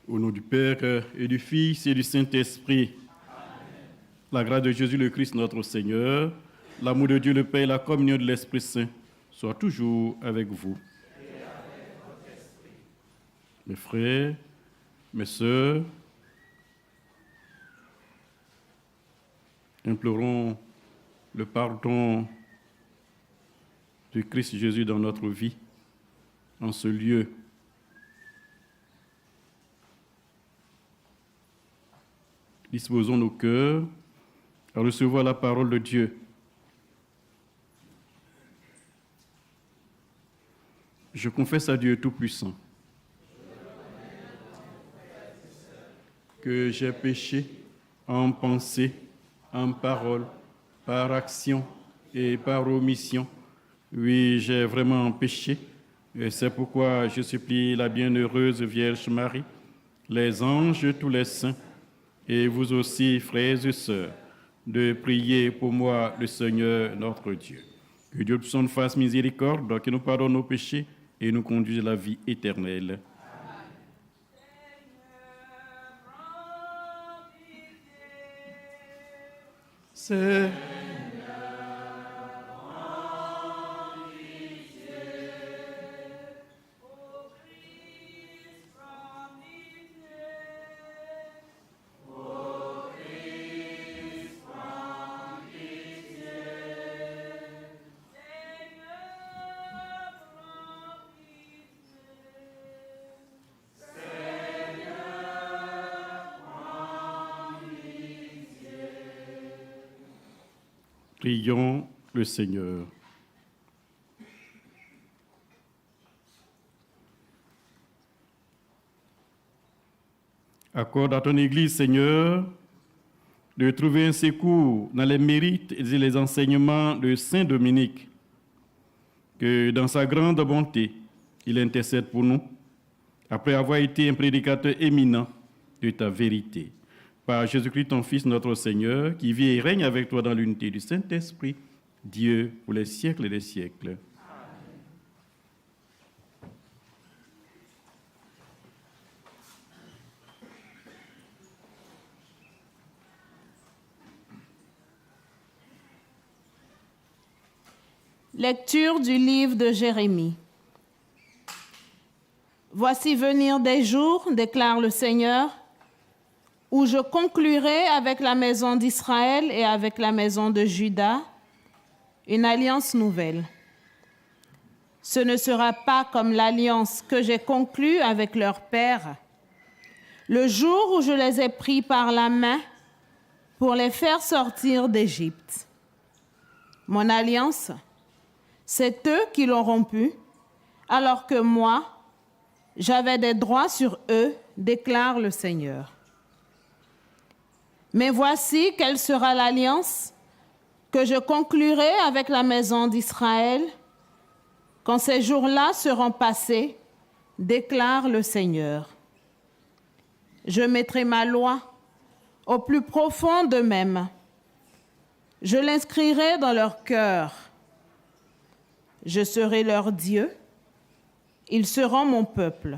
Au nom du Père et du Fils et du Saint-Esprit, la grâce de Jésus le Christ notre Seigneur, l'amour de Dieu le Père et la communion de l'Esprit Saint soient toujours avec vous. Mes frères, mes sœurs, implorons le pardon du Christ Jésus dans notre vie, en ce lieu. Disposons nos cœurs à recevoir la parole de Dieu. Je confesse à Dieu Tout-Puissant que j'ai péché en pensée, en parole, par action et par omission. Oui, j'ai vraiment péché. Et c'est pourquoi je supplie la bienheureuse Vierge Marie, les anges, tous les saints, et vous aussi, frères et sœurs, de prier pour moi, le Seigneur notre Dieu. Que Dieu puisse nous fasse miséricorde, qu'il nous pardonne nos péchés et nous conduise à la vie éternelle. C'est Prions le Seigneur. Accorde à ton Église, Seigneur, de trouver un secours dans les mérites et les enseignements de Saint Dominique, que dans sa grande bonté, il intercède pour nous, après avoir été un prédicateur éminent de ta vérité. Par Jésus-Christ, ton Fils, notre Seigneur, qui vit et règne avec toi dans l'unité du Saint-Esprit, Dieu, pour les siècles des siècles. Lecture du livre de Jérémie. Voici venir des jours, déclare le Seigneur, où je conclurai avec la maison d'Israël et avec la maison de Juda une alliance nouvelle. Ce ne sera pas comme l'alliance que j'ai conclue avec leur père, le jour où je les ai pris par la main pour les faire sortir d'Égypte. Mon alliance, c'est eux qui l'ont rompue, alors que moi, j'avais des droits sur eux, déclare le Seigneur. Mais voici quelle sera l'alliance que je conclurai avec la maison d'Israël quand ces jours-là seront passés, déclare le Seigneur. Je mettrai ma loi au plus profond d'eux-mêmes. Je l'inscrirai dans leur cœur. Je serai leur Dieu. Ils seront mon peuple.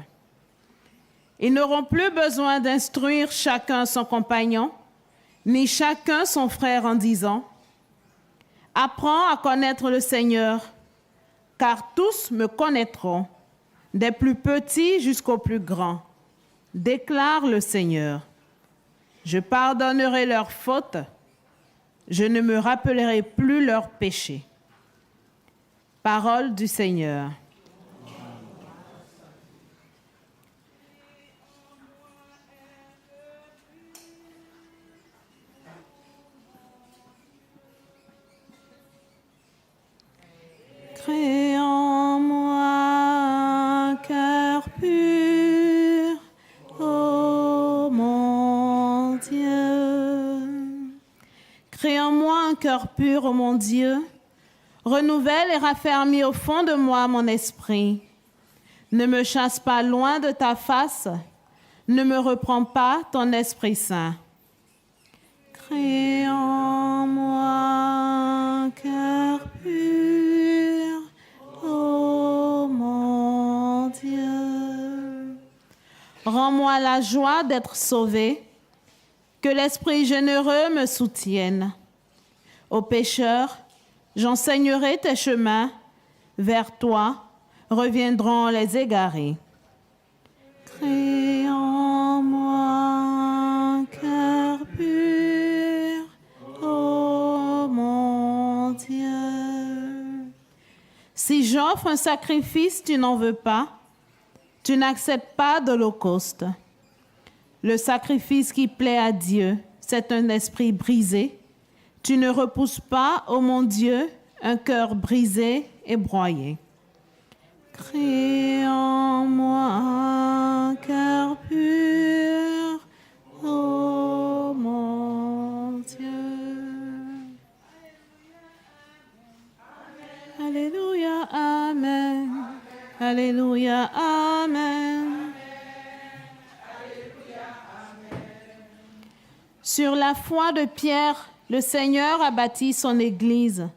Ils n'auront plus besoin d'instruire chacun son compagnon, ni chacun son frère en disant « Apprends à connaître le Seigneur, car tous me connaîtront, des plus petits jusqu'aux plus grands, déclare le Seigneur. Je pardonnerai leurs fautes, je ne me rappellerai plus leurs péchés. » Parole du Seigneur. Crée en moi un cœur pur, ô mon Dieu. Crée en moi un cœur pur, ô mon Dieu. Renouvelle et raffermis au fond de moi mon esprit. Ne me chasse pas loin de ta face, ne me reprends pas ton Esprit Saint. Crée en moi un cœur pur, ô mon Dieu. Rends-moi la joie d'être sauvé, que l'Esprit généreux me soutienne. Aux pécheurs, j'enseignerai tes chemins, vers toi reviendront les égarés. Crée en moi un cœur pur, ô mon Dieu. Si j'offre un sacrifice, tu n'en veux pas, tu n'acceptes pas d'holocauste. Le sacrifice qui plaît à Dieu, c'est un esprit brisé. Tu ne repousses pas, ô mon Dieu, un cœur brisé et broyé. Crée en moi un cœur pur, ô mon Dieu. Alléluia, Amen. Alléluia, Amen. Sur la foi de Pierre, le Seigneur a bâti son Église,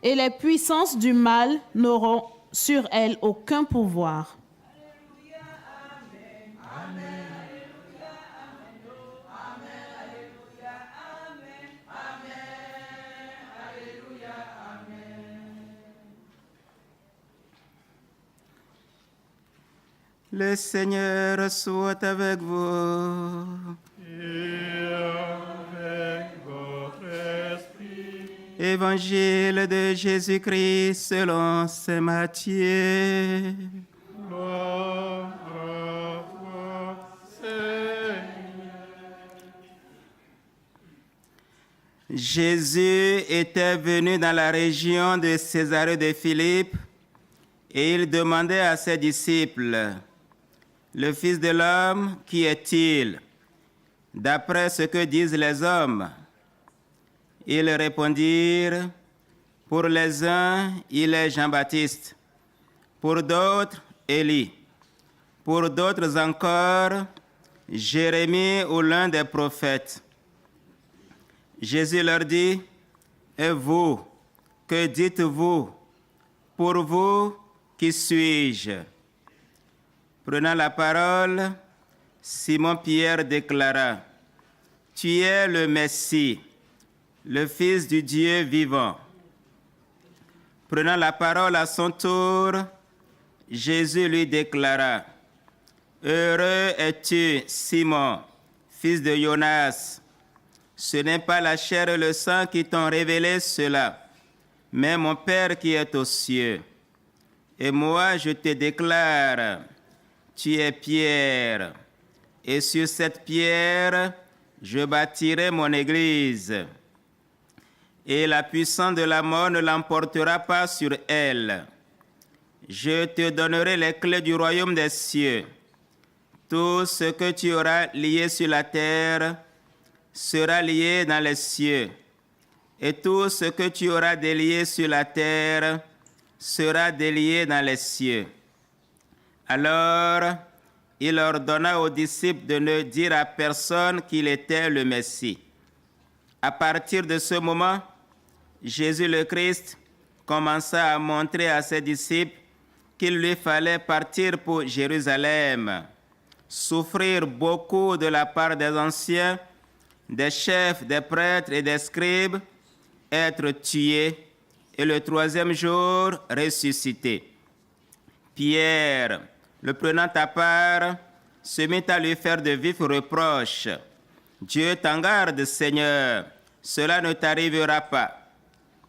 et les puissances du mal n'auront sur elle aucun pouvoir. Le Seigneur soit avec vous. Et avec votre esprit. Évangile de Jésus-Christ selon saint Matthieu. Gloire à toi, Seigneur. Jésus était venu dans la région de Césarée de Philippe et il demandait à ses disciples, « Le Fils de l'homme, qui est-il? D'après ce que disent les hommes. » Ils répondirent, « Pour les uns, il est Jean-Baptiste, pour d'autres, Élie, pour d'autres encore, Jérémie ou l'un des prophètes. » Jésus leur dit, « Et vous, que dites-vous? Pour vous, qui suis-je? » Prenant la parole, Simon-Pierre déclara, « Tu es le Messie, le Fils du Dieu vivant. » Prenant la parole à son tour, Jésus lui déclara, « Heureux es-tu, Simon, fils de Jonas. Ce n'est pas la chair et le sang qui t'ont révélé cela, mais mon Père qui est aux cieux. Et moi, je te déclare, tu es Pierre, et sur cette pierre, je bâtirai mon église. Et la puissance de la mort ne l'emportera pas sur elle. Je te donnerai les clés du royaume des cieux. Tout ce que tu auras lié sur la terre sera lié dans les cieux, et tout ce que tu auras délié sur la terre sera délié dans les cieux. » Alors, il ordonna aux disciples de ne dire à personne qu'il était le Messie. À partir de ce moment, Jésus le Christ commença à montrer à ses disciples qu'il lui fallait partir pour Jérusalem, souffrir beaucoup de la part des anciens, des chefs, des prêtres et des scribes, être tué et le troisième jour ressuscité. Pierre, le prenant à part, se mit à lui faire de vifs reproches. « Dieu t'en garde, Seigneur, cela ne t'arrivera pas. »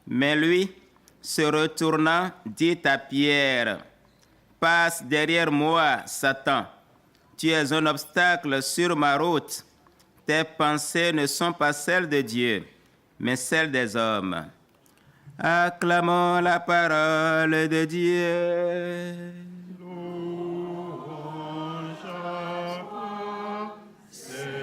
Mais lui, se retournant, dit à Pierre, « Passe derrière moi, Satan. Tu es un obstacle sur ma route. Tes pensées ne sont pas celles de Dieu, mais celles des hommes. » Acclamons la parole de Dieu. Louange à toi, Seigneur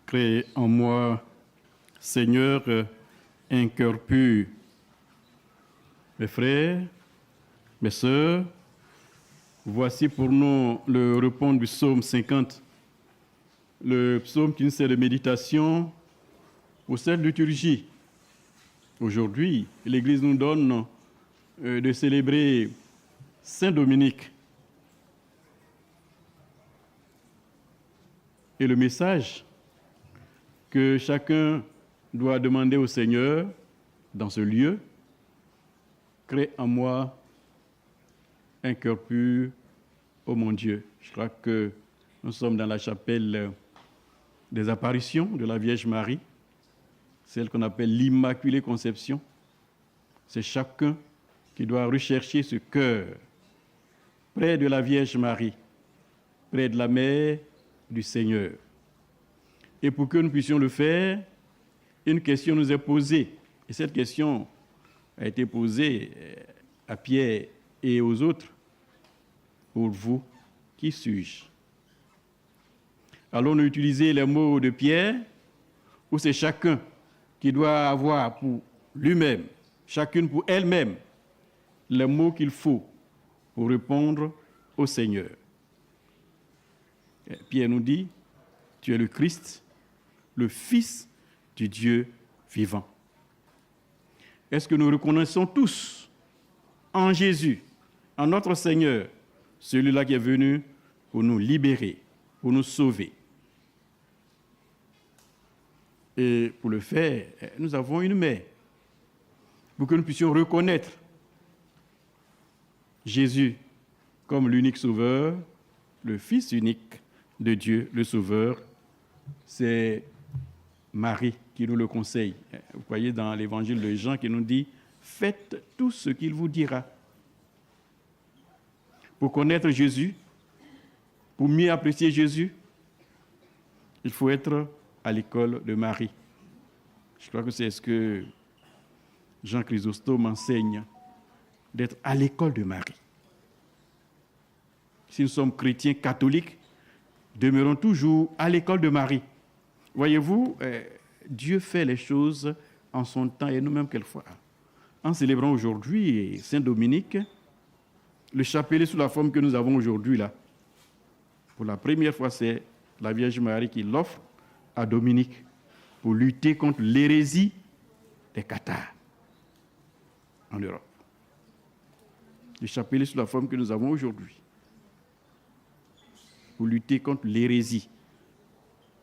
Crée en moi, Seigneur, un cœur pur, Mes frères, mes sœurs, voici pour nous le répondre du psaume 50, le psaume qui nous sert de méditation pour cette liturgie. Aujourd'hui, l'Église nous donne de célébrer Saint Dominique. Et le message que chacun doit demander au Seigneur dans ce lieu, crée en moi un cœur pur, ô mon Dieu. Je crois que nous sommes dans la chapelle des apparitions de la Vierge Marie, celle qu'on appelle l'Immaculée Conception. C'est chacun qui doit rechercher ce cœur près de la Vierge Marie, près de la mère du Seigneur. Et pour que nous puissions le faire, une question nous est posée. Et cette question a été posée à Pierre et aux autres. Pour vous, qui suis-je? Allons-nous utiliser les mots de Pierre, ou c'est chacun qui doit avoir pour lui-même, chacune pour elle-même, les mots qu'il faut pour répondre au Seigneur? Pierre nous dit, tu es le Christ, le Fils du Dieu vivant. Est-ce que nous reconnaissons tous en Jésus, en notre Seigneur, celui-là qui est venu pour nous libérer, pour nous sauver? Et pour le faire, nous avons une mère, pour que nous puissions reconnaître Jésus comme l'unique sauveur, le Fils unique de Dieu, le Sauveur. C'est Marie qui nous le conseille. Vous voyez dans l'évangile de Jean qui nous dit « Faites tout ce qu'il vous dira ». Pour connaître Jésus, pour mieux apprécier Jésus, il faut être à l'école de Marie. Je crois que c'est ce que Jean Chrysostome enseigne, d'être à l'école de Marie. Si nous sommes chrétiens catholiques, demeurons toujours à l'école de Marie. Voyez-vous, Dieu fait les choses en son temps et nous-mêmes quelquefois. En célébrant aujourd'hui Saint Dominique, le chapelet sous la forme que nous avons aujourd'hui là, pour la première fois, c'est la Vierge Marie qui l'offre à Dominique pour lutter contre l'hérésie des cathares en Europe. Le chapelet sous la forme que nous avons aujourd'hui, pour lutter contre l'hérésie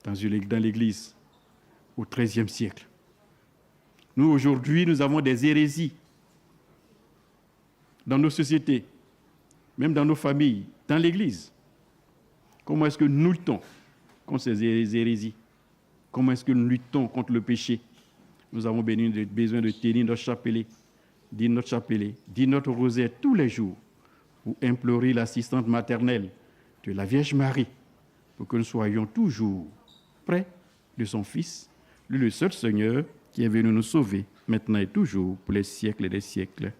dans l'Église au XIIIe siècle. Nous, aujourd'hui, nous avons des hérésies dans nos sociétés, même dans nos familles, dans l'Église. Comment est-ce que nous luttons contre ces hérésies? Comment est-ce que nous luttons contre le péché? Nous avons besoin de tenir notre chapelet, dire notre chapelet, dire notre rosaire tous les jours pour implorer l'assistante maternelle de la Vierge Marie, pour que nous soyons toujours près de son Fils, lui le seul Seigneur qui est venu nous sauver, maintenant et toujours, pour les siècles des siècles.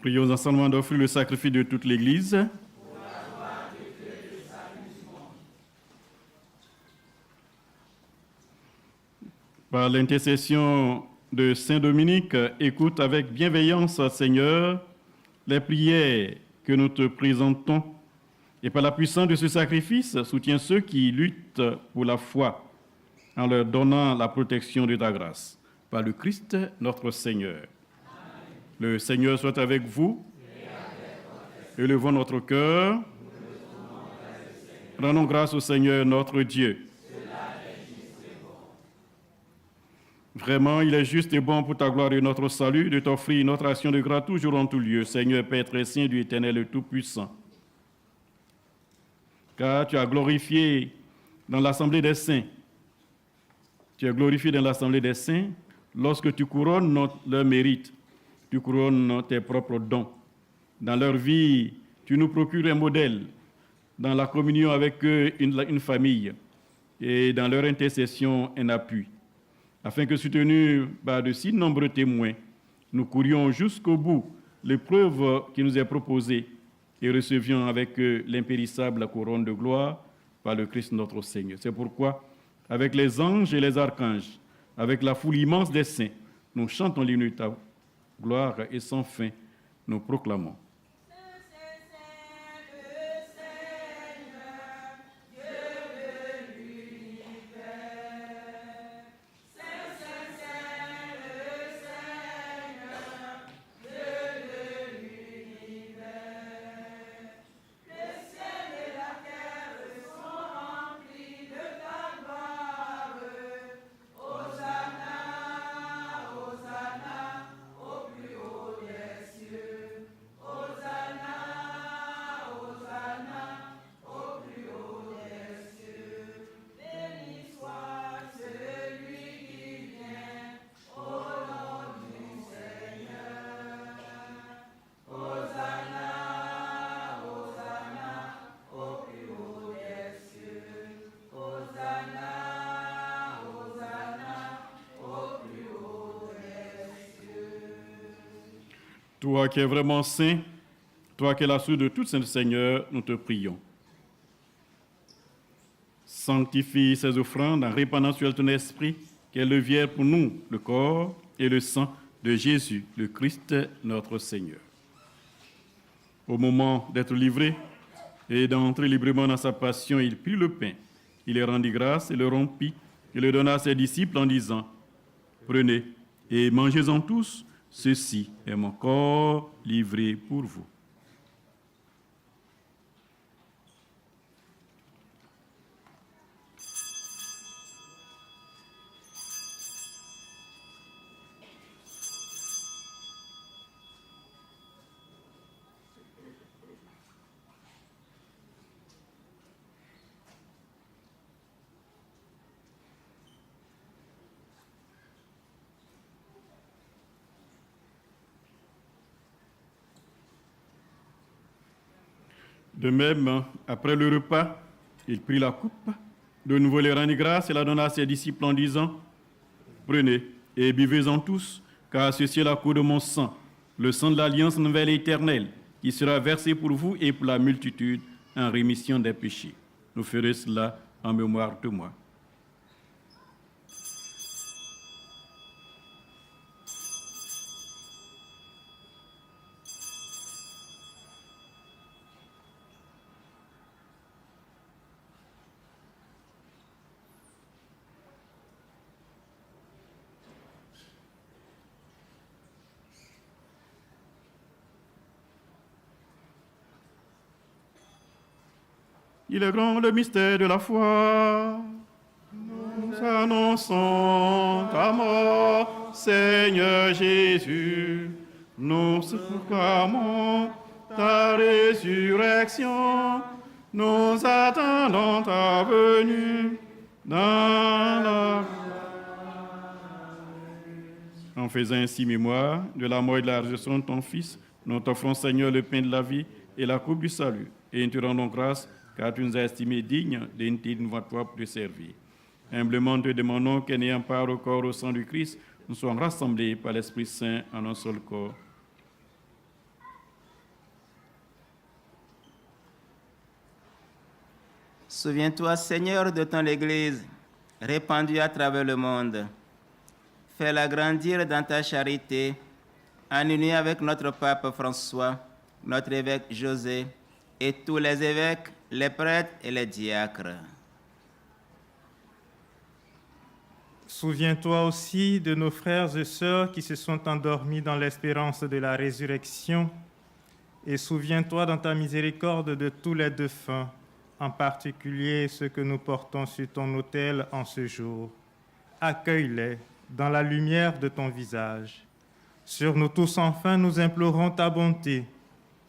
Prions ensemble d'offrir le sacrifice de toute l'Église. Par l'intercession de Saint Dominique, écoute avec bienveillance, Seigneur, les prières que nous te présentons. Et par la puissance de ce sacrifice, soutiens ceux qui luttent pour la foi en leur donnant la protection de ta grâce. Par le Christ, notre Seigneur. Amen. Le Seigneur soit avec vous. Élevons notre cœur. Rendons grâce au Seigneur, notre Dieu. Vraiment, il est juste et bon pour ta gloire et notre salut de t'offrir notre action de grâce toujours en tout lieu, Seigneur, Père très saint, Dieu éternel et tout-puissant. Car tu as glorifié dans l'assemblée des saints. Tu es glorifié dans l'assemblée des saints lorsque tu couronnes leur mérite, tu couronnes tes propres dons. Dans leur vie, tu nous procures un modèle dans la communion avec eux, une famille, et dans leur intercession, un appui. Afin que, soutenus par de si nombreux témoins, nous courions jusqu'au bout l'épreuve qui nous est proposée et recevions avec eux l'impérissable couronne de gloire par le Christ notre Seigneur. C'est pourquoi, avec les anges et les archanges, avec la foule immense des saints, nous chantons l'hymne de ta gloire et sans fin, nous proclamons. Toi qui es vraiment saint, toi qui es la source de tout saint Seigneur, nous te prions. Sanctifie ces offrandes en répandant sur ton esprit, qu'elles deviennent pour nous le corps et le sang de Jésus, le Christ, notre Seigneur. Au moment d'être livré et d'entrer librement dans sa passion, il prit le pain, il les rendit grâce et le rompit, et le donna à ses disciples en disant, « Prenez et mangez-en tous, ceci est mon corps livré pour vous. » De même, après le repas, il prit la coupe, de nouveau les rendit grâce et la donna à ses disciples en disant, « Prenez et buvez-en tous, car ceci est la coupe de mon sang, le sang de l'alliance nouvelle et éternelle, qui sera versé pour vous et pour la multitude en rémission des péchés. Nous ferons cela en mémoire de moi. » Il est grand le mystère de la foi. Nous annonçons ta mort, Seigneur Jésus. Nous proclamons ta résurrection. Nous attendons ta venue dans la... En faisant ainsi mémoire de la mort et de la résurrection de ton Fils, nous t'offrons, Seigneur, le pain de la vie et la coupe du salut. Et nous te rendons grâce, car tu nous as estimés dignes d'une voix pour te servir. Humblement te demandons qu'en ayant part au corps au sang du Christ, nous soyons rassemblés par l'Esprit Saint en un seul corps. Souviens-toi, Seigneur, de ton Église, répandue à travers le monde. Fais-la grandir dans ta charité, en union avec notre pape François, notre évêque José, et tous les évêques, les prêtres et les diacres. Souviens-toi aussi de nos frères et sœurs qui se sont endormis dans l'espérance de la résurrection, et souviens-toi dans ta miséricorde de tous les défunts, en particulier ceux que nous portons sur ton autel en ce jour. Accueille-les dans la lumière de ton visage. Sur nous tous, enfin, nous implorons ta bonté.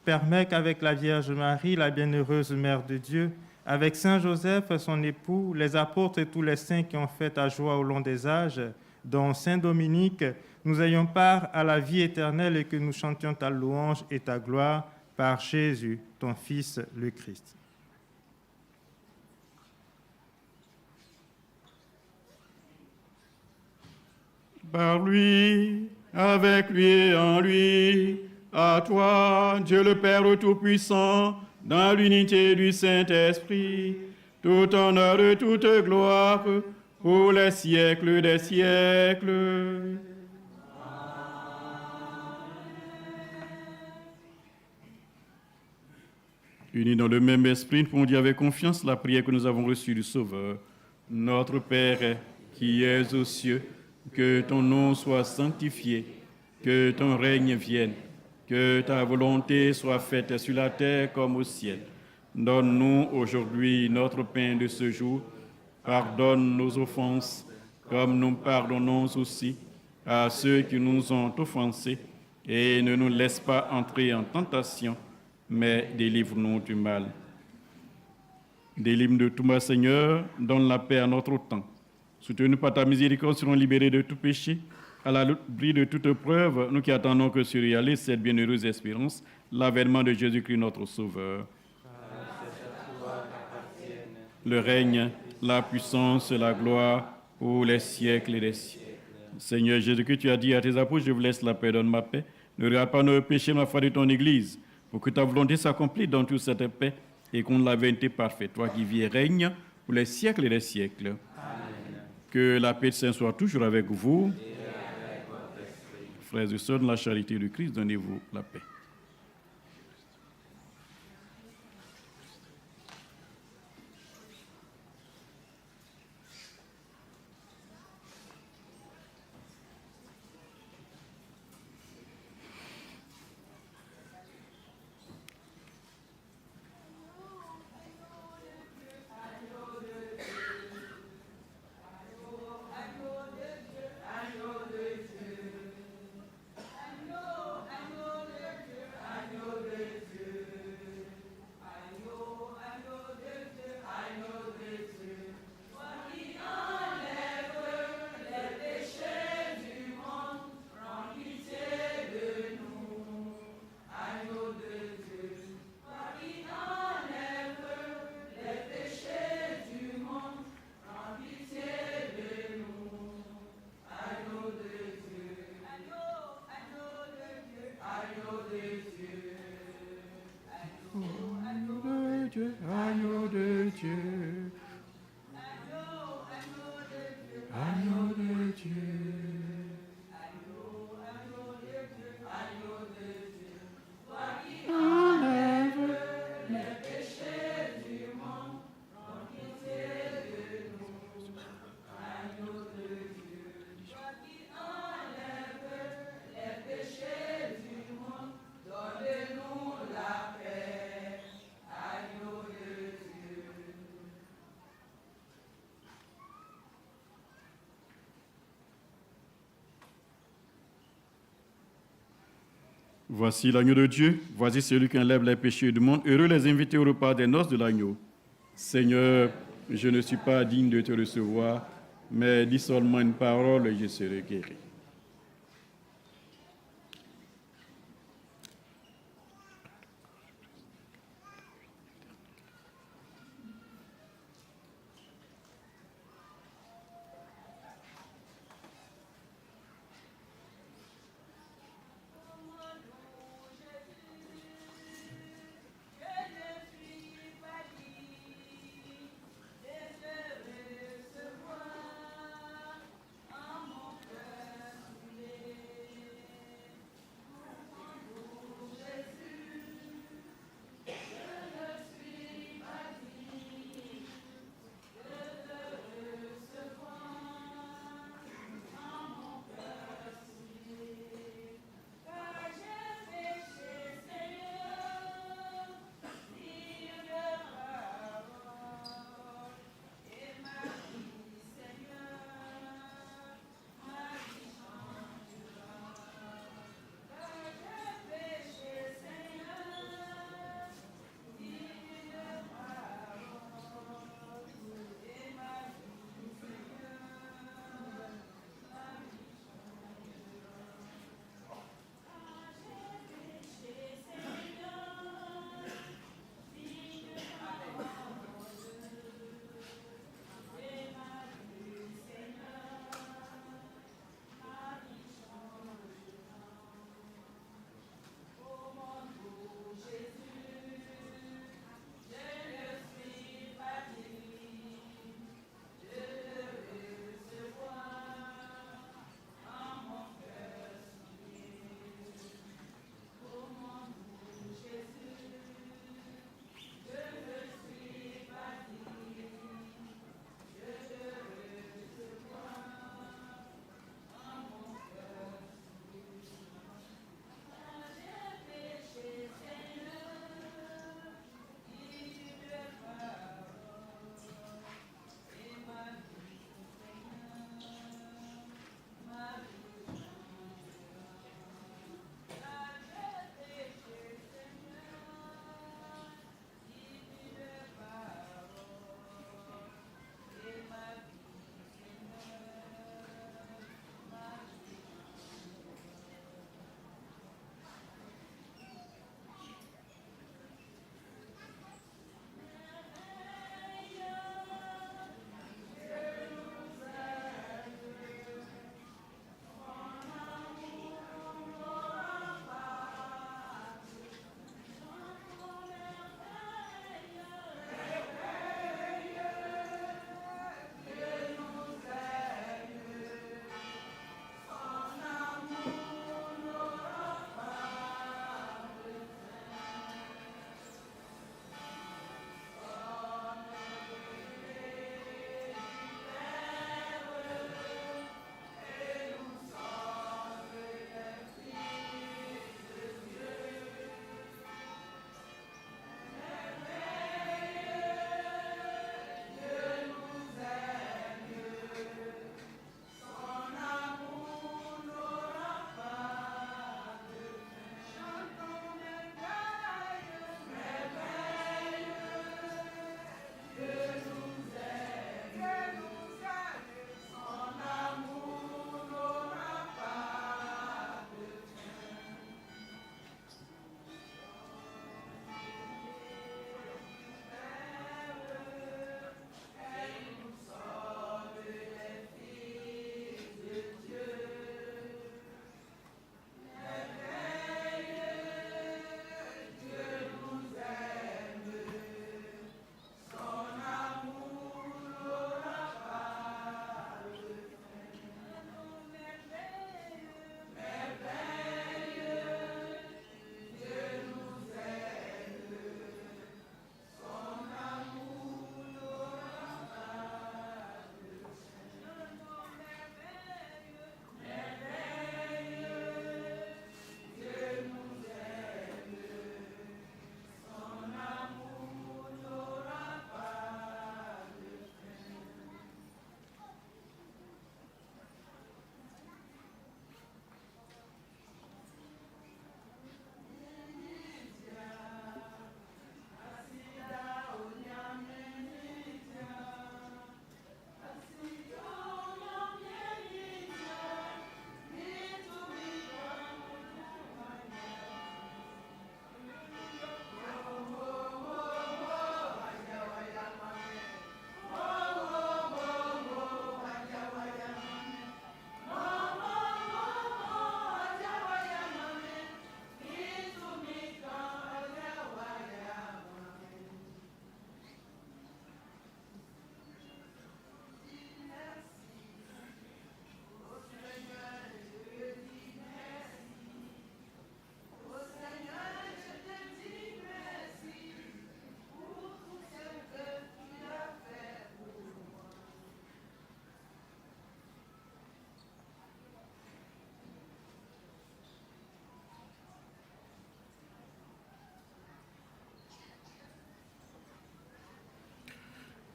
Permets qu'avec la Vierge Marie, la bienheureuse Mère de Dieu, avec Saint Joseph, son époux, les apôtres et tous les saints qui ont fait ta joie au long des âges, dont Saint Dominique, nous ayons part à la vie éternelle et que nous chantions ta louange et ta gloire par Jésus, ton Fils, le Christ. Par lui, avec lui et en lui, à toi, Dieu le Père Tout-Puissant, dans l'unité du Saint-Esprit, tout honneur et toute gloire pour les siècles des siècles. Unis dans le même esprit, nous pouvons dire avec confiance la prière que nous avons reçue du Sauveur. Notre Père qui es aux cieux, que ton nom soit sanctifié, que ton règne vienne, que ta volonté soit faite sur la terre comme au ciel. Donne-nous aujourd'hui notre pain de ce jour. Pardonne nos offenses, comme nous pardonnons aussi à ceux qui nous ont offensés. Et ne nous laisse pas entrer en tentation, mais délivre-nous du mal. Délivre-nous de tout mal, Seigneur, donne la paix à notre temps. Soutenus par ta miséricorde, serons libérés de tout péché. À l'abri de toute preuve, nous qui attendons que se réalise cette bienheureuse espérance, l'avènement de Jésus-Christ, notre Sauveur. Le règne, la puissance et la gloire pour les siècles et des siècles. Seigneur Jésus-Christ, tu as dit à tes apôtres, je vous laisse la paix, donne ma paix. Ne regarde pas nos péchés, ma foi de ton Église, pour que ta volonté s'accomplisse dans toute cette paix et qu'on la vérité parfaite. Toi qui vis et règnes pour les siècles et des siècles. Amen. Que la paix de Saint soit toujours avec vous. Frères et sœurs, de la charité du Christ, donnez-vous la paix. Agneau de Dieu, agneau de Dieu. Enlève les péchés du monde, prends pitié de nous. Agneau de Dieu, toi qui enlèves les péchés du monde, donne-nous la paix. Agneau de Dieu. Voici l'agneau de Dieu, voici celui qui enlève les péchés du monde. Heureux les invités au repas des noces de l'agneau. Seigneur, je ne suis pas digne de te recevoir, mais dis seulement une parole et je serai guéri.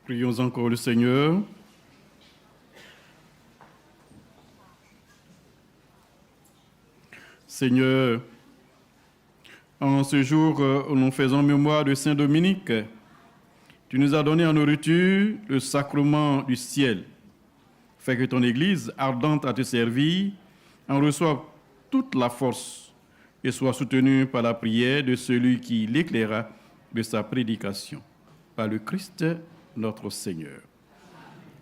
Prions encore le Seigneur. Seigneur, en ce jour où nous faisons mémoire de Saint Dominique, tu nous as donné en nourriture le sacrement du ciel. Fais que ton Église, ardente à te servir, en reçoive toute la force et soit soutenue par la prière de celui qui l'éclaira de sa prédication, par le Christ notre Seigneur.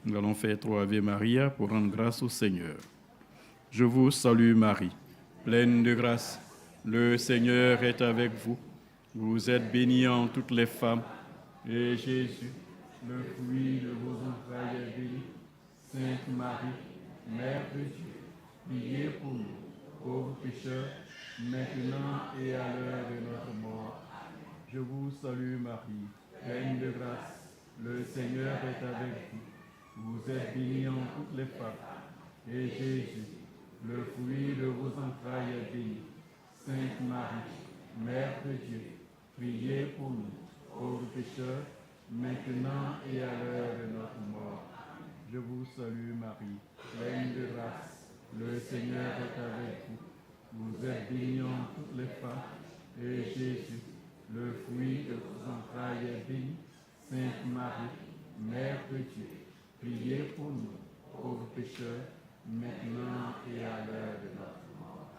Nous allons faire 3 Ave Maria pour rendre grâce au Seigneur. Je vous salue Marie, pleine de grâce, le Seigneur est avec vous. Vous êtes bénie en toutes les femmes, et Jésus, le fruit de vos entrailles, est béni. Sainte Marie, Mère de Dieu, priez pour nous, pauvres pécheurs, maintenant et à l'heure de notre mort. Je vous salue Marie, pleine de grâce, le Seigneur est avec vous. Vous êtes bénie en toutes les femmes, et Jésus, le fruit de vos entrailles, est béni. Sainte Marie, Mère de Dieu, priez pour nous, pauvres pécheurs, maintenant et à l'heure de notre mort. Je vous salue Marie, pleine de grâce, le Seigneur est avec vous. Vous êtes bénie en toutes les femmes, et Jésus, le fruit de vos entrailles, est béni. Sainte Marie, Mère de Dieu, priez pour nous, pauvres pécheurs, maintenant et à l'heure de notre mort.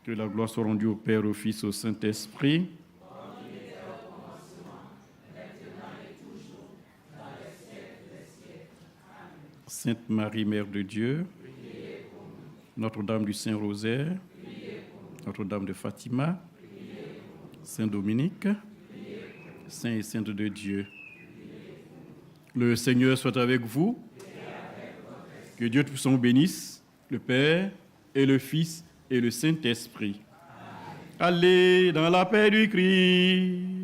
Que la gloire soit rendue au Père, au Fils, au Saint-Esprit. Sainte Marie, Mère de Dieu, Notre-Dame du Saint-Rosaire, Notre-Dame de Fatima, Saint Dominique, Saint et Sainte de Dieu. Le Seigneur soit avec vous. Que Dieu Tout-Puissant bénisse, le Père et le Fils et le Saint-Esprit. Allez dans la paix du Christ.